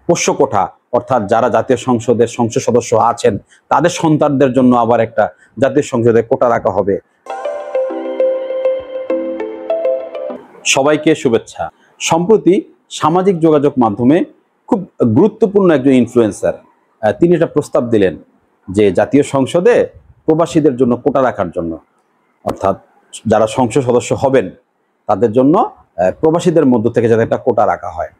পোষ্য কোঠা অর্থাৎ যারা জাতীয় সংসদের সংসদ সদস্য আছেন তাদের সন্তানদের জন্য আবার একটা জাতীয় সংসদে কোটা রাখা হবে। সবাইকে শুভেচ্ছা। সম্প্রতি সামাজিক যোগাযোগ মাধ্যমে খুব গুরুত্বপূর্ণ একজন ইনফ্লুয়েন্সার তিনি একটা প্রস্তাব দিলেন যে জাতীয় সংসদে প্রবাসীদের জন্য কোটা রাখার জন্য, অর্থাৎ যারা সংসদ সদস্য হবেন তাদের জন্য প্রবাসীদের মধ্য থেকে যাতে একটা কোটা রাখা হয়।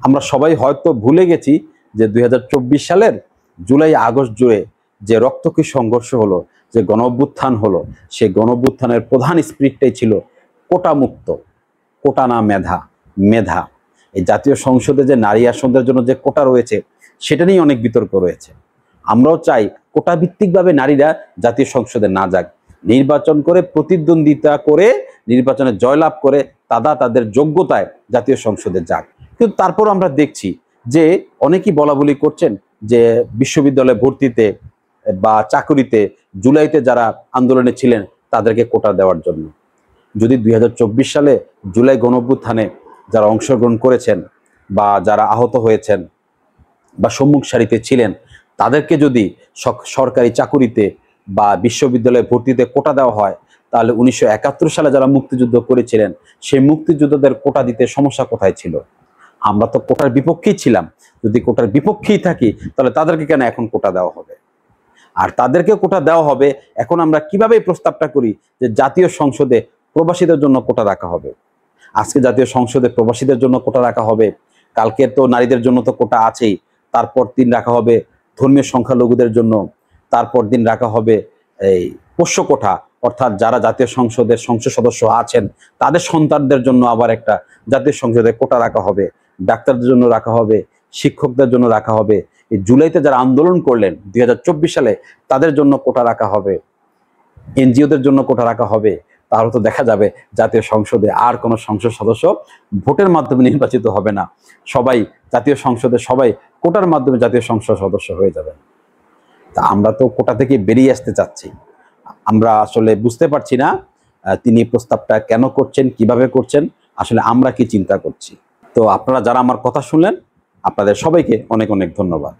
আমরা সবাই হয়তো ভুলে গেছি যে 2024 সালের জুলাই আগস্ট জুড়ে যে রক্তক্ষয়ী সংঘর্ষ হলো, যে গণঅভ্যুত্থান হলো, সেই গণঅভ্যুত্থানের প্রধান স্পিরিটটাই ছিল কোটা মুক্ত। কোটা না মেধা, মেধা। এই জাতীয় সংসদে যে নারী আসনদের জন্য যে কোটা রয়েছে সেটা নিয়ে অনেক বিতর্ক রয়েছে। আমরাও চাই কোটা ভিত্তিকভাবে নারীরা জাতীয় সংসদে না যাক, নির্বাচন করে প্রতিদ্বন্দ্বিতা করে নির্বাচনে জয়লাভ করে তাদের যোগ্যতায় জাতীয় সংসদে যাক। কিন্তু তারপর আমরা দেখছি যে অনেকেই বলা বলি করছেন যে বিশ্ববিদ্যালয়ে ভর্তিতে বা চাকরিতে জুলাইতে যারা আন্দোলনে ছিলেন তাদেরকে কোটা দেওয়ার জন্য। যদি 2024 সালে জুলাই গণঅভ্যুত্থানে যারা অংশগ্রহণ করেছেন বা যারা আহত হয়েছেন বা সম্মুখ সারিতে ছিলেন তাদেরকে যদি সরকারি চাকুরিতে বা বিশ্ববিদ্যালয়ে ভর্তিতে কোটা দেওয়া হয়, তাহলে 1971 সালে যারা মুক্তিযুদ্ধ করেছিলেন সেই মুক্তিযোদ্ধাদের কোটা দিতে সমস্যা কোথায় ছিল? আমরা তো কোটার বিপক্ষেই ছিলাম। যদি কোটার বিপক্ষেই থাকি তাহলে তাদেরকে কেন এখন কোটা দেওয়া হবে? আর তাদেরকে কোটা দেওয়া হবে, এখন আমরা কিভাবে এই প্রস্তাবটা করি যে জাতীয় সংসদে প্রবাসীদের জন্য কোটা রাখা হবে। আজকে জাতীয় সংসদে প্রবাসীদের জন্য কোটা রাখা হবে, কালকে তো নারীদের জন্য তো কোটা আছেই, তারপর দিন রাখা হবে ধর্মীয় সংখ্যালঘুদের জন্য, তারপর দিন রাখা হবে এই পোষ্য কোঠা অর্থাৎ যারা জাতীয় সংসদের সংসদ সদস্য আছেন তাদের সন্তানদের জন্য আবার একটা জাতীয় সংসদে কোটা রাখা হবে, ডাক্তারদের জন্য রাখা হবে, শিক্ষকদের জন্য রাখা হবে। এই জুলাইতে যারা আন্দোলন করলেন 2024 সালে তাদের জন্য কোটা রাখা হবে, এনজিওদের জন্য কোটা রাখা হবে। তাহলে তো দেখা যাবে জাতীয় সংসদে আর কোনো সংসদ সদস্য ভোটের মাধ্যমে নির্বাচিত হবে না, সবাই জাতীয় সংসদে সবাই কোটার মাধ্যমে জাতীয় সংসদ সদস্য হয়ে যাবেন। তা আমরা তো কোটা থেকে বেরিয়ে আসতে চাচ্ছি। আমরা আসলে বুঝতে পারছি না তিনি প্রস্তাবটা কেন করছেন, কিভাবে করছেন, আসলে আমরা কি চিন্তা করছি। তো আপনারা যারা আমার কথা শুনলেন আপনাদের সবাইকে অনেক অনেক ধন্যবাদ।